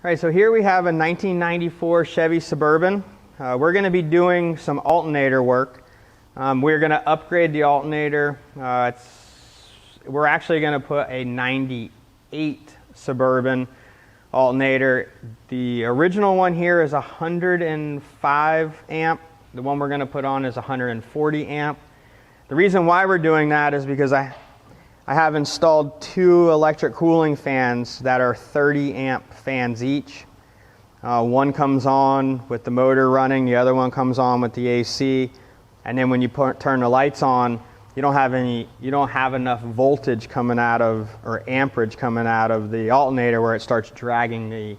All right, so here we have a 1994 Chevy Suburban. We're going to be doing some alternator work. We're going to upgrade the alternator. We're actually going to put a 98 Suburban alternator. The original one here is 105 amp. The one we're going to put on is 140 amp. The reason why we're doing that is because I have installed two electric cooling fans that are 30 amp fans each. One comes on with the motor running, the other one comes on with the AC, and then when you turn the lights on, you don't have enough voltage coming out of, or amperage coming out of the alternator where it starts dragging the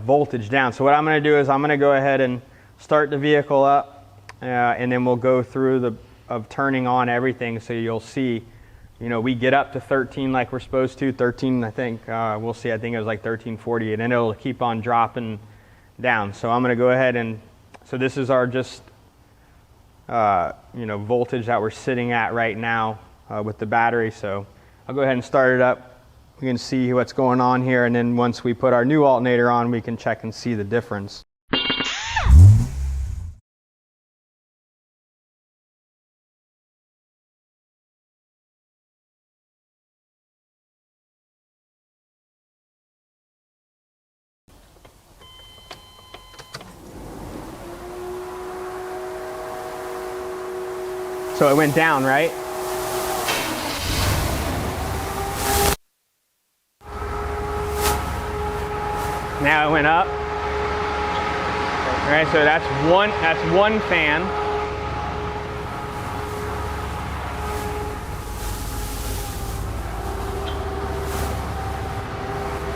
voltage down. So what I'm going to do is I'm going to go ahead and start the vehicle up, and then we'll go through turning on everything, so you'll see. We get up to 13 like we're supposed to. 13, I think, we'll see, I think it was like 1340, and then it'll keep on dropping down. So I'm going to go ahead and, so this is our just, voltage that we're sitting at right now with the battery. So I'll go ahead and start it up. We can see what's going on here, and then once we put our new alternator on, we can check and see the difference. So it went down, right? Now it went up. All right, so that's one fan.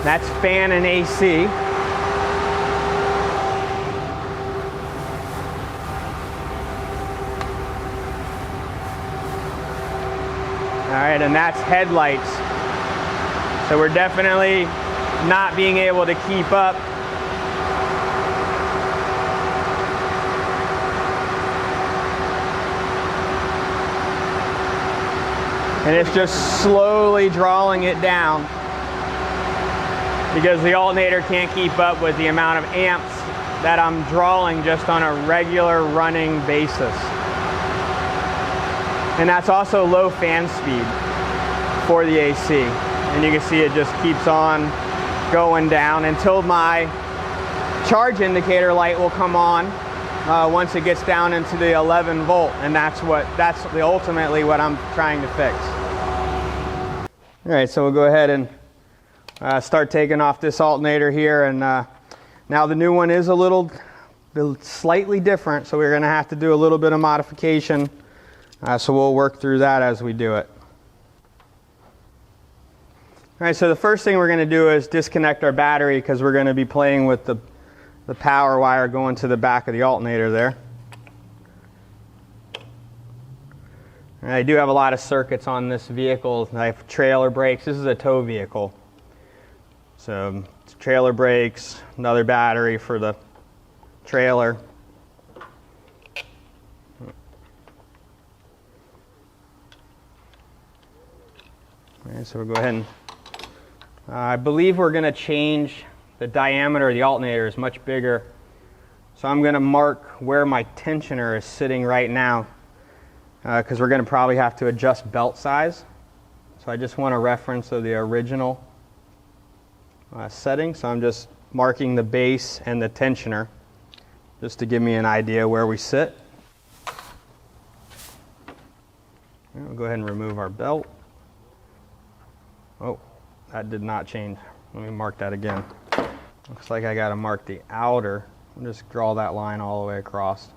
That's fan and AC. All right, and that's headlights. So we're definitely not being able to keep up. And it's just slowly drawing it down because the alternator can't keep up with the amount of amps that I'm drawing just on a regular running basis. And that's also low fan speed for the AC. And you can see it just keeps on going down until my charge indicator light will come on once it gets down into the 11 volt. And that's ultimately what I'm trying to fix. All right, so we'll go ahead and start taking off this alternator here. And now the new one is slightly different, so we're going to have to do a little bit of modification. So we'll work through that as we do it. All right, so the first thing we're going to do is disconnect our battery because we're going to be playing with the power wire going to the back of the alternator there. And I do have a lot of circuits on this vehicle. I have trailer brakes. This is a tow vehicle. So trailer brakes, another battery for the trailer. Okay, so we'll go ahead and, I believe we're going to change the diameter of the alternator is much bigger. So I'm going to mark where my tensioner is sitting right now because we're going to probably have to adjust belt size. So I just want a reference of the original setting. So I'm just marking the base and the tensioner just to give me an idea where we sit. We'll go ahead and remove our belt. Oh, that did not change. Let me mark that again. Looks like I got to mark the outer. I'll just draw that line all the way across.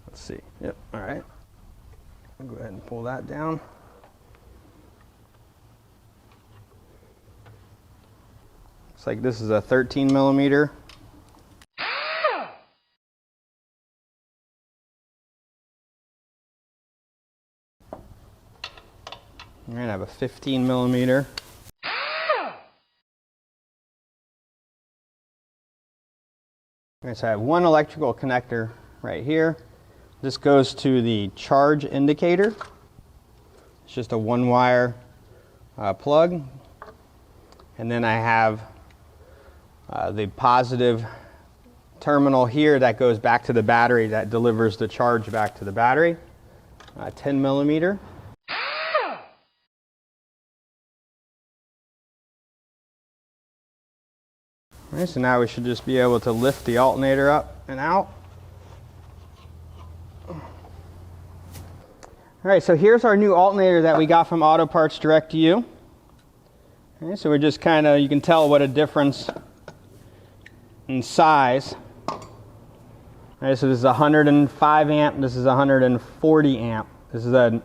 Let's see. Yep, all right. I'll go ahead and pull that down. Looks like this is a 13 millimeter. We're going to have a 15 millimeter. Okay, so I have one electrical connector right here. This goes to the charge indicator. It's just a one wire plug. And then I have the positive terminal here that goes back to the battery that delivers the charge back to the battery. 10 millimeter. All right, so now we should just be able to lift the alternator up and out. All right, so here's our new alternator that we got from Auto Parts Direct to You. All right, so we're just kind of, you can tell what a difference in size. All right, so this is 105 amp, this is 140 amp. This is a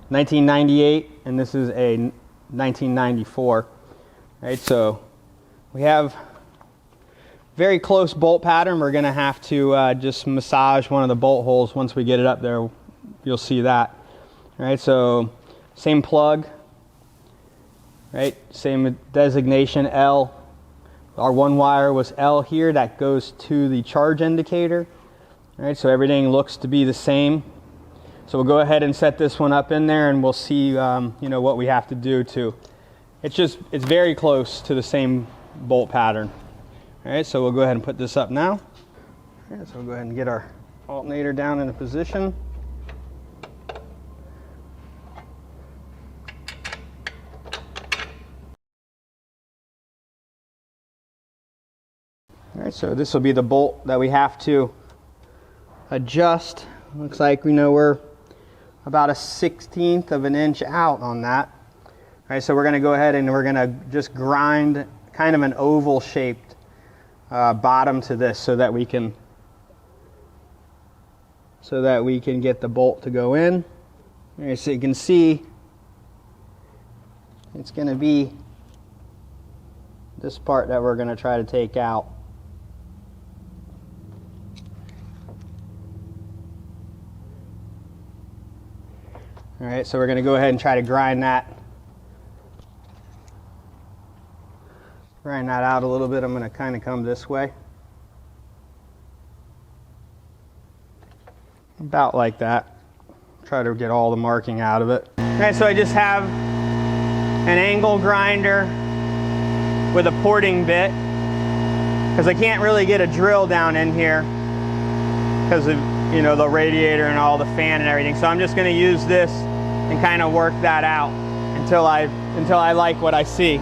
1998 and this is a 1994. All right, so we have very close bolt pattern. We're going to have to just massage one of the bolt holes once we get it up there. You'll see that. All right, so same plug, right? Same designation L. Our one wire was L here. That goes to the charge indicator. All right, so everything looks to be the same. So we'll go ahead and set this one up in there, and we'll see, you know, what we have to do to. It's very close to the same bolt pattern. All right, so we'll go ahead and put this up now. All right, so we'll go ahead and get our alternator down into position. All right, so this will be the bolt that we have to adjust. Looks like we know we're about a 1/16 of an inch out on that. All right, so we're going to go ahead and we're going to just grind kind of an oval shaped bottom to this so that we can get the bolt to go in. All right, so you can see it's going to be this part that we're going to try to take out. All right, so we're going to go ahead and try to grind that out a little bit. I'm going to kind of come this way. About like that. Try to get all the marking out of it. All right, so I just have an angle grinder with a porting bit because I can't really get a drill down in here because of, you know, the radiator and all the fan and everything. So I'm just going to use this and kind of work that out until I like what I see.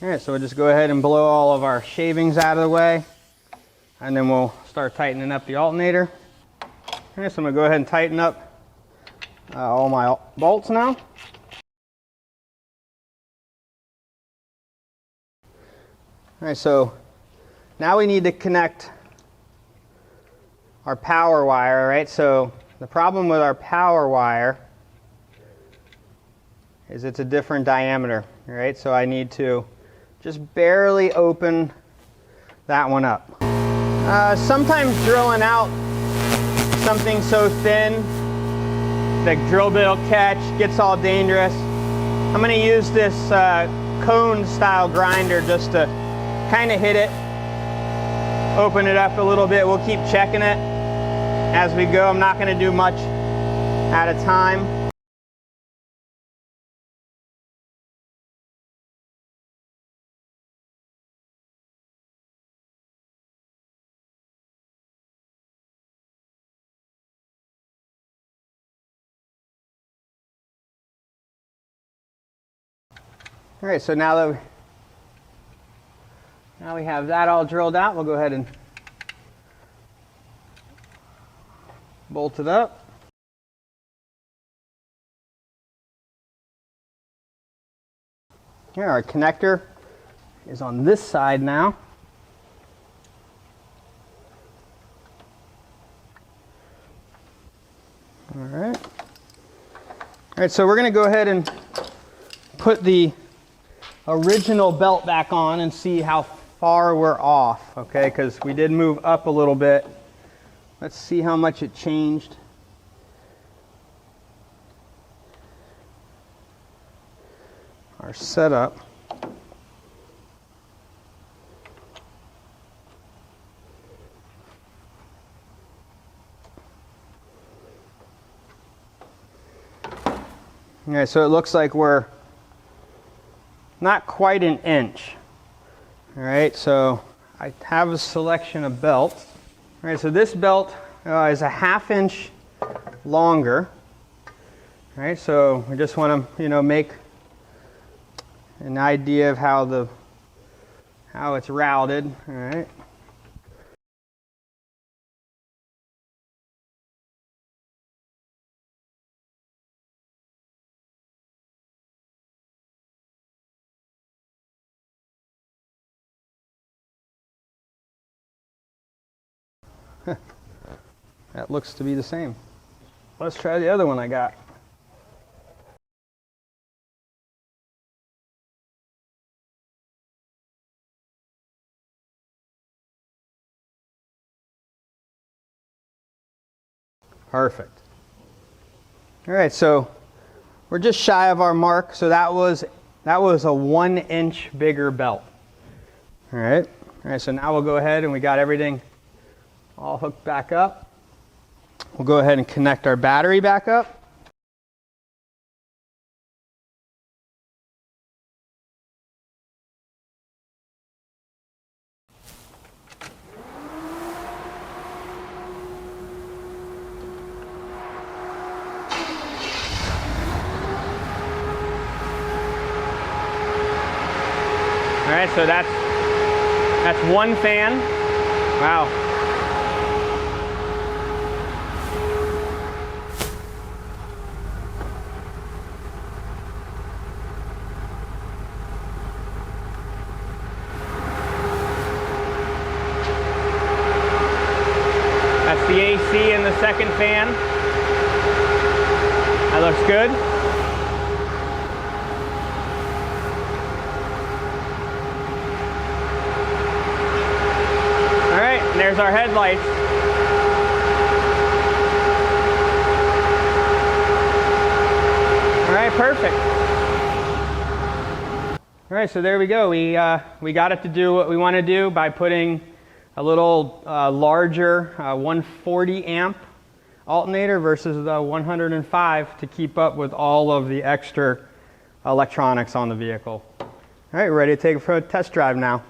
All right, so we'll just go ahead and blow all of our shavings out of the way, and then we'll start tightening up the alternator. All right, so I'm going to go ahead and tighten up all my bolts now. All right, so now we need to connect our power wire, right? So the problem with our power wire is it's a different diameter, right? So I need to just barely open that one up. Sometimes drilling out something so thin the drill bit will catch, gets all dangerous. I'm going to use this cone style grinder just to kind of hit it, open it up a little bit. We'll keep checking it as we go. I'm not going to do much at a time. All right, so now we have that all drilled out, we'll go ahead and bolt it up. Here, our connector is on this side now. All right. All right, so we're going to go ahead and put the original belt back on and see how far we're off, okay? Because we did move up a little bit. Let's see how much it changed. Our setup. Okay, so it looks like we're not quite an inch. All right, so I have a selection of belts. All right, so this belt is a 1/2 inch longer. All right, so we just want to, make an idea of how it's routed. All right. That looks to be the same. Let's try the other one I got. Perfect. All right, so we're just shy of our mark. So that was a 1 inch bigger belt. All right. All right, so now we'll go ahead and we got everything all hooked back up. We'll go ahead and connect our battery back up. All right, so that's one fan. Wow. That's the AC in the second fan. That looks good. There's our headlights. All right, perfect. All right, so there we go. We got it to do what we want to do by putting a little larger 140 amp alternator versus the 105 to keep up with all of the extra electronics on the vehicle. All right, we're ready to take it for a test drive now.